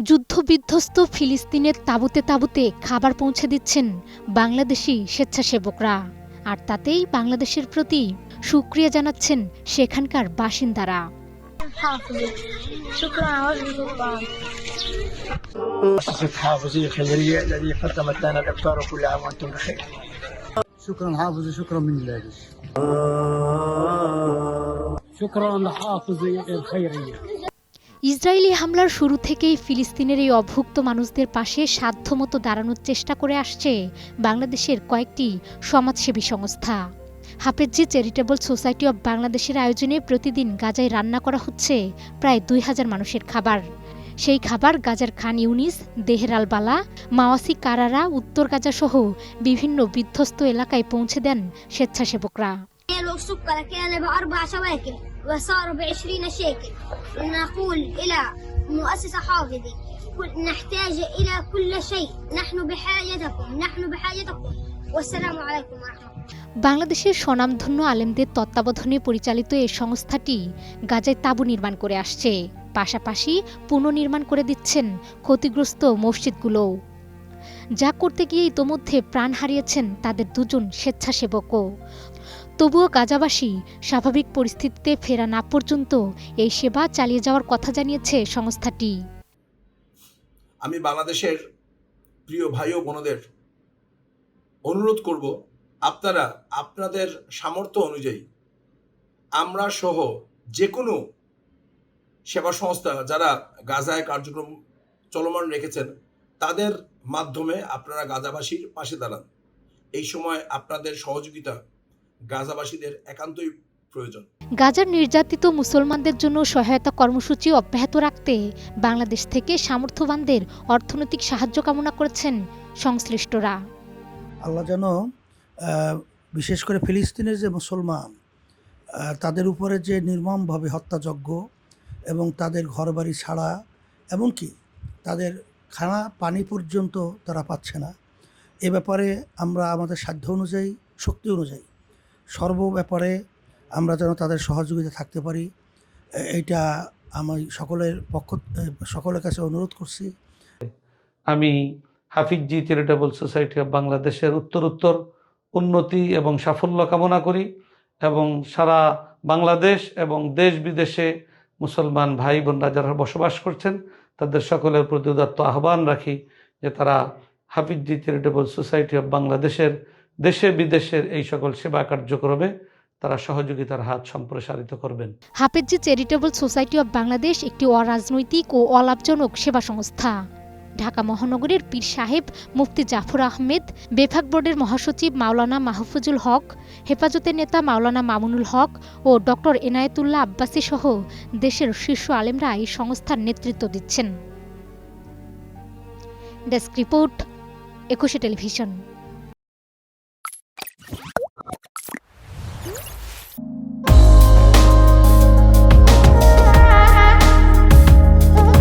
যুদ্ধবিধ্বস্ত ফিলিস্তিনের তাঁবুতে তাঁবুতে খাবার পৌঁছে দিচ্ছেন বাংলাদেশি স্বেচ্ছাসেবকরা, আর তাতেই বাংলাদেশের প্রতি শুকরিয়া জানাচ্ছেন সেখানকার বাসিন্দারা। شكرا حافظي شكرا من الله شكرا حافظي الخيرية। ইসরায়েলি হামলার শুরু থেকেই ফিলিস্তিনের এই অভুক্ত মানুষদের পাশে সাধ্যমতো দাঁড়ানোর চেষ্টা করে আসছে বাংলাদেশের কয়েকটি সমাজসেবী সংস্থা। হাফেজি চ্যারিটেবল সোসাইটি অব বাংলাদেশের আয়োজনে প্রতিদিন গাজায় রান্না করা হচ্ছে প্রায় 2000 মানুষের খাবার। সেই খাবার গাজার খান ইউনিস, দেহের আল বালা, মাওয়াসি কারারা, উত্তর গাজা সহ বিভিন্ন বিধ্বস্ত এলাকায় পৌঁছে দেন স্বেচ্ছাসেবকরা। السكر كان ب4 شواكل وصار ب20 شيكل. نقول إلى مؤسسة حافظي نحتاج إلى كل شيء. نحن بحاجتكم والسلام عليكم ورحمة الله। বাংলাদেশের স্বনামধন্য আলেমদের তত্ত্বাবধানে পরিচালিত এই সংস্থাটি গাজায় তাঁবু নির্মাণ করে আসছে, পাশাপাশি পুনর্নির্মাণ করে দিচ্ছেন ক্ষতিগ্রস্ত মসজিদগুলোও। যা করতে গিয়ে ইতোমধ্যে প্রাণ হারিয়েছেন তাদের 2জন স্বেচ্ছাসেবকও। তবুও গাজাবাসী স্বাভাবিক পরিস্থিতিতে ফেরা না পর্যন্ত এই সেবা চালিয়ে যাওয়ার কথা জানিয়েছে সংস্থাটি। আমি বাংলাদেশের প্রিয় ভাই ও বোনদের অনুরোধ করব, আপনারা আপনাদের সামর্থ্য অনুযায়ী আমরা সহ যে কোনো সেবা সংস্থা যারা গাজায় কার্যক্রম চলমান রেখেছেন তাদের মাধ্যমে আপনারা গাজাবাসীর পাশে দাঁড়ান। এই সময় আপনাদের সহযোগিতা গাজাবাসীদের একান্তই প্রয়োজন। গাজার নির্যাতিত মুসলমানদের জন্য সহায়তা কর্মসূচি অব্যাহত রাখতে বাংলাদেশ থেকে সামর্থ্যবানদের অর্থনৈতিক সাহায্য কামনা করেছেন সংশ্লিষ্টরা। আল্লাহ যেন বিশেষ করে ফিলিস্তিনের যে মুসলমান তাদের উপরে যে নির্মমভাবে হত্যাযজ্ঞ এবং তাদের ঘরবাড়ি ছাড়া, এমনকি তাদের খানা পানি পর্যন্ত তারা পাচ্ছে না, এ ব্যাপারে আমরা আমাদের সাধ্য অনুযায়ী, শক্তি অনুযায়ী সর্ব ব্যাপারে আমরা যেন তাদের সহযোগিতা থাকতে পারি, এইটা আমি সকলের কাছে অনুরোধ করছি। আমি হাফিজি চ্যারিটেবল সোসাইটি অব বাংলাদেশের উত্তরোত্তর উন্নতি এবং সাফল্য কামনা করি এবং সারা বাংলাদেশ এবং দেশ বিদেশে মুসলমান ভাই বোনরা যারা বসবাস করছেন তাদের সকলের প্রতি উদাত্ত আহ্বান রাখি যে তারা হাফিজি চ্যারিটেবল সোসাইটি অব বাংলাদেশের দেশে বিদেশের এই সকল সেবা কার্যক্রমে তারা সহযোগিতার হাত সম্প্রসারিত করবেন। Hafezi charitable society of Bangladesh একটি অরাজনৈতিক ও অলাভজনক সেবা সংস্থা। ঢাকা মহানগরের পীর সাহেব মুফতি জাফর আহমেদ, বিভাগ বোর্ডের মহাসচিব মাওলানা মাহফুজুল হক, হেফাজতের নেতা মাওলানা মামুনুল হক ও ডক্টর এনায়েতুল্লাহ আব্বাসী সহ দেশের শীর্ষ আলেমরা এই সংস্থার নেতৃত্ব দিচ্ছেন। Desk report, 21 television.